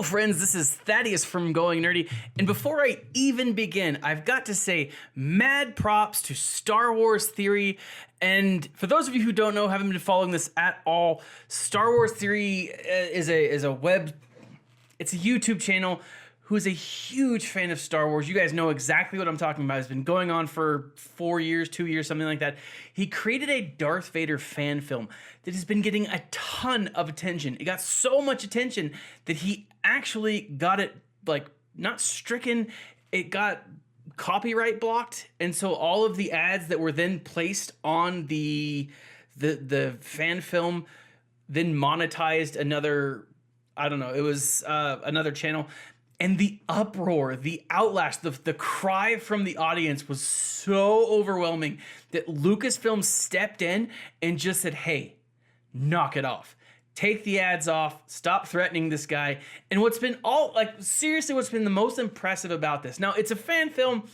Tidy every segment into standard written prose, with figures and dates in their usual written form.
friends, this is Thaddeus from Going Nerdy, and before I even begin, I've got to say mad props to Star Wars Theory, and for those of you who don't know, haven't been following this at all, Star Wars Theory is a YouTube channel who's a huge fan of Star Wars. You guys know exactly what I'm talking about. It's been going on for 4 years, 2 years, something like that. He created a Darth Vader fan film that has been getting a ton of attention. It got so much attention that he actually got it, like, not stricken, it got copyright blocked. And so all of the ads that were then placed on the fan film then monetized another, I don't know, it was another channel. And the uproar, the outlash, the cry from the audience was so overwhelming that Lucasfilm stepped in and just said, hey, knock it off. Take the ads off, stop threatening this guy. And what's been seriously, what's been the most impressive about this, now it's a fan film,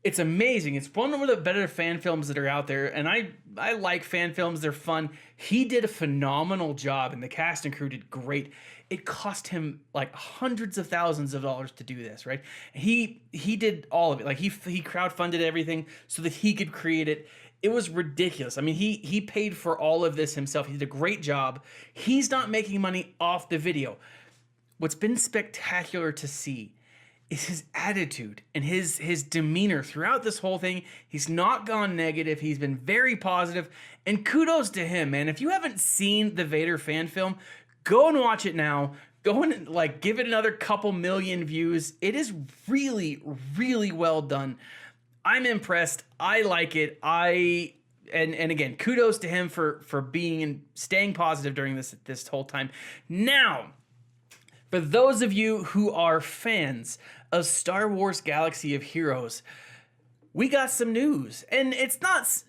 it's amazing. It's one of the better fan films that are out there. And I like fan films, they're fun. He did a phenomenal job and the cast and crew did great. It cost him like hundreds of thousands of dollars to do this, right? He did all of it. Like he crowdfunded everything so that he could create it. It was ridiculous. I mean, he paid for all of this himself. He did a great job. He's not making money off the video. What's been spectacular to see is his attitude and his demeanor throughout this whole thing. He's not gone negative. He's been very positive, and kudos to him, man. If you haven't seen the Vader fan film, go and watch it now. Go and give it another couple million views. It is really, really well done. I'm impressed. I like it. And again, kudos to him for being and staying positive during this whole time. Now, for those of you who are fans of Star Wars Galaxy of Heroes, we got some news, and it's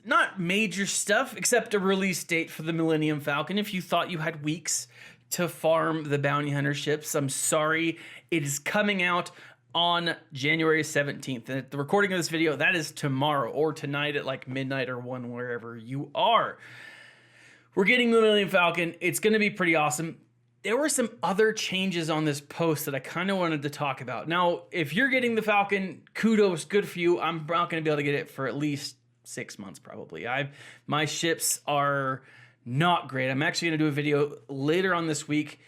not major stuff except a release date for the Millennium Falcon. If you thought you had weeks to farm the bounty hunter ships, I'm sorry. It is coming out on January 17th. And at the recording of this video, that is tomorrow or tonight at like midnight or 1, wherever you are. We're getting the Millennium Falcon. It's going to be pretty awesome. There were some other changes on this post that I kind of wanted to talk about. Now, if you're getting the Falcon, kudos, good for you. I'm not going to be able to get it for at least 6 months probably. My ships are not great. I'm actually going to do a video later on this week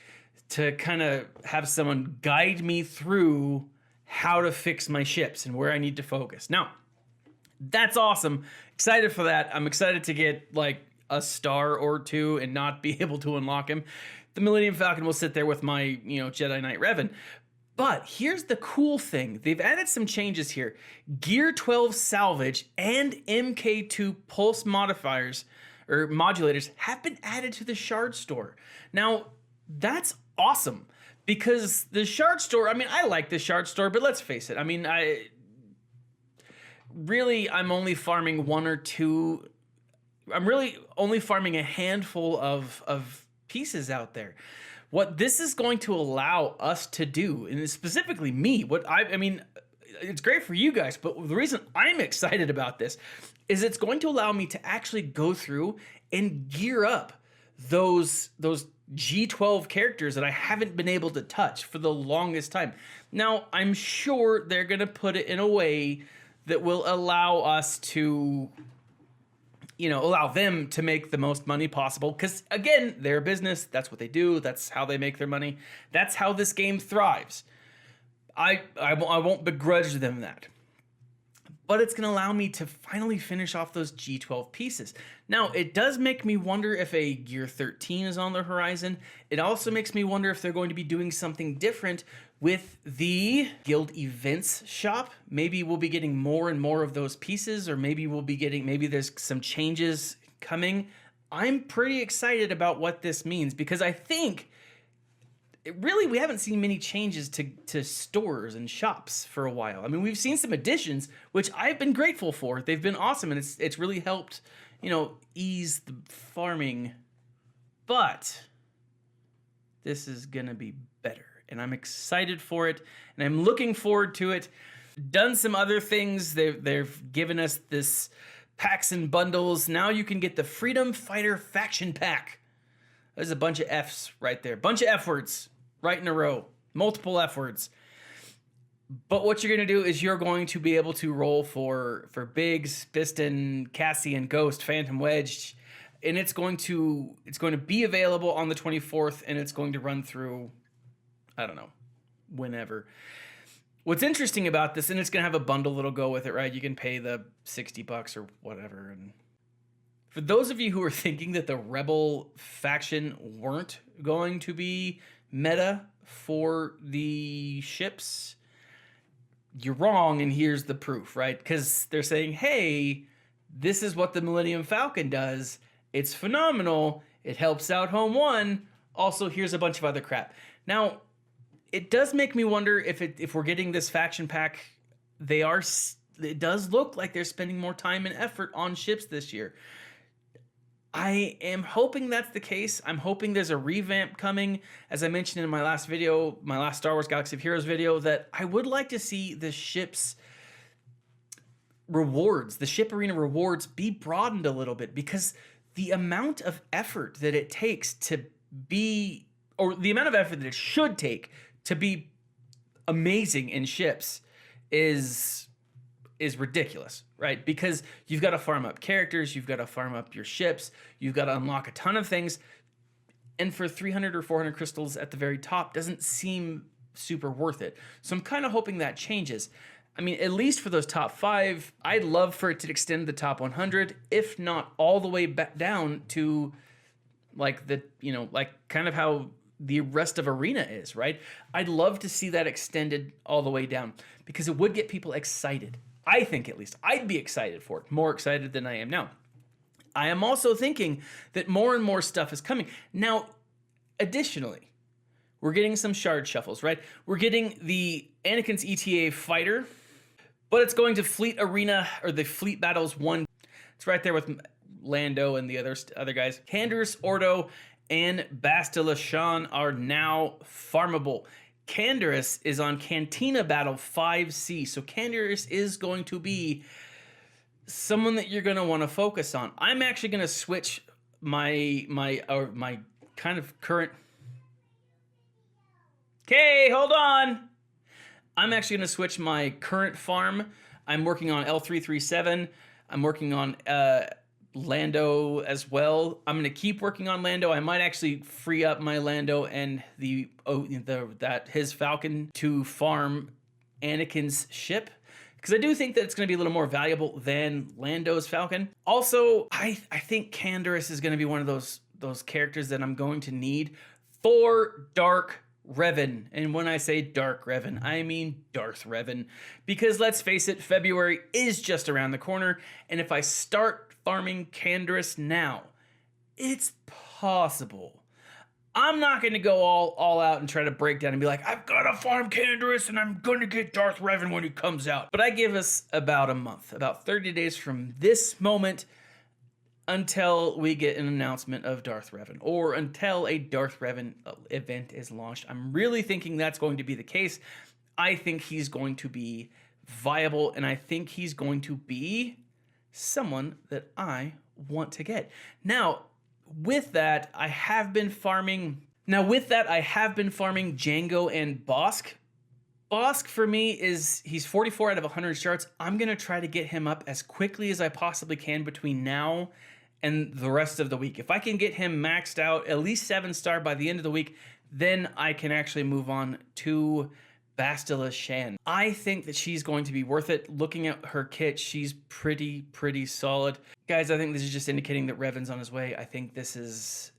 to kind of have someone guide me through how to fix my ships and where I need to focus. Now, that's awesome. Excited for that. I'm excited to get like a star or two and not be able to unlock him. The Millennium Falcon will sit there with my, Jedi Knight Revan. But here's the cool thing. They've added some changes here. Gear 12 salvage and MK2 pulse modifiers or modulators have been added to the shard store. Now, that's awesome because the shard store, I mean, I like the shard store, but let's face it. I mean, I'm only farming one or two. I'm really only farming a handful of pieces out there. What this is going to allow us to do, and specifically me, I mean, it's great for you guys, but the reason I'm excited about this is it's going to allow me to actually go through and gear up those G12 characters that I haven't been able to touch for the longest time. Now, I'm sure they're going to put it in a way that will allow us to, allow them to make the most money possible. Because, again, they're a business. That's what they do. That's how they make their money. That's how this game thrives. I won't begrudge them that. But it's going to allow me to finally finish off those G12 pieces. Now, it does make me wonder if a Gear 13 is on the horizon. It also makes me wonder if they're going to be doing something different with the Guild Events shop. Maybe we'll be getting more and more of those pieces, or maybe maybe there's some changes coming. I'm pretty excited about what this means because I think really, we haven't seen many changes to stores and shops for a while. I mean, we've seen some additions, which I've been grateful for. They've been awesome, and it's really helped, ease the farming. But this is going to be better, and I'm excited for it, and I'm looking forward to it. Done some other things. They've given us this packs and bundles. Now you can get the Freedom Fighter Faction Pack. There's a bunch of F's right there. Bunch of F words right in a row. multiple F words. But what you're going to do is you're going to be able to roll for Biggs, Piston, Cassian, Ghost, Phantom Wedge, and it's going to be available on the 24th, and it's going to run through, I don't know, whenever. What's interesting about this, and it's going to have a bundle that'll go with it, right? You can pay the $60 or whatever. And for those of you who are thinking that the Rebel faction weren't going to be meta for the ships, you're wrong, and here's the proof, right? Because they're saying, hey, this is what the Millennium Falcon does. It's phenomenal. It helps out Home 1. Also, here's a bunch of other crap. Now, it does make me wonder if we're getting this faction pack, it does look like they're spending more time and effort on ships this year. I am hoping that's the case. I'm hoping there's a revamp coming. As I mentioned in my last video, my last Star Wars Galaxy of Heroes video, that I would like to see the ship's rewards, the ship arena rewards, be broadened a little bit, because the amount of effort that it takes to be, or the amount of effort that it should take to be amazing in ships is ridiculous, right? Because you've got to farm up characters, you've got to farm up your ships, you've got to unlock a ton of things, and for 300 or 400 crystals at the very top doesn't seem super worth it. So I'm kind of hoping that changes. I mean, at least for those top 5, I'd love for it to extend the top 100, if not all the way back down to like the, like kind of how the rest of Arena is, right? I'd love to see that extended all the way down, because it would get people excited. I think, at least I'd be excited for it, more excited than I am now. I am also thinking that more and more stuff is coming. Now, additionally, we're getting some shard shuffles, right? We're getting the Anakin's ETA fighter, but it's going to Fleet Arena, or the Fleet Battles 1. It's right there with Lando and the other guys. Canderous, Ordo, and Bastila Shan are now farmable. Canderous is on Cantina Battle 5C, so Canderous is going to be someone that you're going to want to focus on. I'm actually going to switch my kind of current... Okay, hold on! I'm actually going to switch my current farm. I'm working on L337. I'm working on Lando as well. I'm going to keep working on Lando. I might actually free up my Lando and his Falcon to farm Anakin's ship, because I do think that it's going to be a little more valuable than Lando's Falcon. Also, I think Canderous is going to be one of those characters that I'm going to need for Dark Revan. And when I say Dark Revan, I mean Darth Revan, because let's face it, February is just around the corner, and if I start farming Canderous now, it's possible. I'm not going to go all out and try to break down and be like, I've got to farm Canderous and I'm going to get Darth Revan when he comes out. But I give us about a month, about 30 days from this moment, until we get an announcement of Darth Revan, or until a Darth Revan event is launched. I'm really thinking that's going to be the case. I think he's going to be viable, and I think he's going to be someone that I want to get. Now, with that, I have been farming Django and Bosk. Bosk, for me, he's 44 out of 100 shards. I'm going to try to get him up as quickly as I possibly can between now and the rest of the week. If I can get him maxed out, at least 7-star by the end of the week, then I can actually move on to Bastila Shan. I think that she's going to be worth it. Looking at her kit, she's pretty solid. Guys, I think this is just indicating that Revan's on his way. I think this is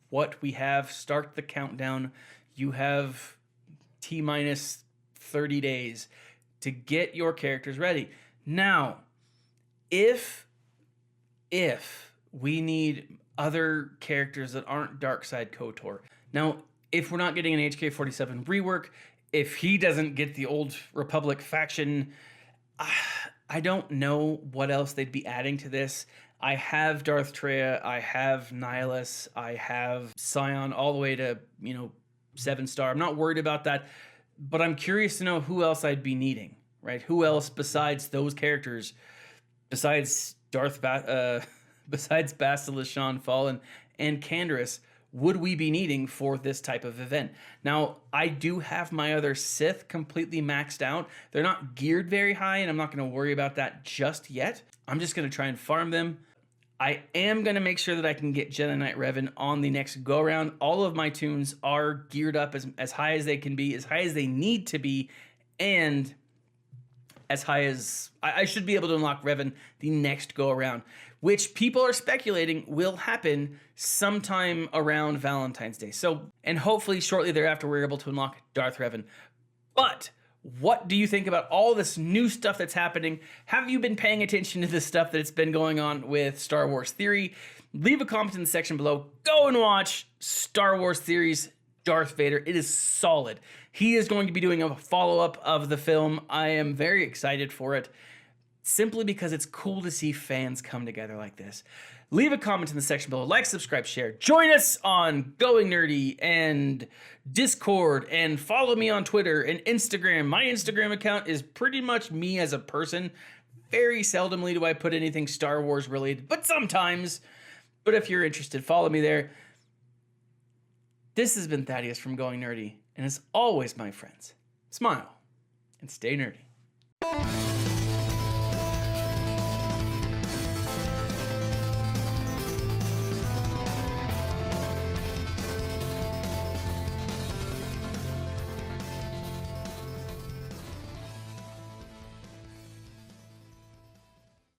what we have. Start the countdown. You have T-minus 30 days to get your characters ready. Now, if we need other characters that aren't Darkside KOTOR. Now, if we're not getting an HK-47 rework, if he doesn't get the Old Republic faction, I don't know what else they'd be adding to this. I have Darth Treya, I have Nihilus, I have Scion all the way to, 7-star. I'm not worried about that, but I'm curious to know who else I'd be needing, right? Who else besides those characters, besides Bastila Shan Fallen and Canderous, would we be needing for this type of event? Now, I do have my other Sith completely maxed out. They're not geared very high, and I'm not going to worry about that just yet. I'm just going to try and farm them. I am going to make sure that I can get Jedi Knight Revan on the next go-around. All of my tunes are geared up as high as they can be, as high as they need to be, and as high as I should be able to unlock Revan the next go-around, which people are speculating will happen sometime around Valentine's Day. So, and hopefully shortly thereafter, we're able to unlock Darth Revan. But what do you think about all this new stuff that's happening? Have you been paying attention to the stuff that's been going on with Star Wars Theory? Leave a comment in the section below. Go and watch Star Wars Theory's Darth Vader. It is solid. He is going to be doing a follow-up of the film. I am very excited for it, simply because it's cool to see fans come together like this. Leave a comment in the section below. Like, subscribe, share. Join us on Going Nerdy and Discord, and follow me on Twitter and Instagram. My Instagram account is pretty much me as a person. Very seldomly do I put anything Star Wars related, but sometimes. But if you're interested, follow me there. This has been Thaddeus from Going Nerdy, and as always, my friends, smile and stay nerdy.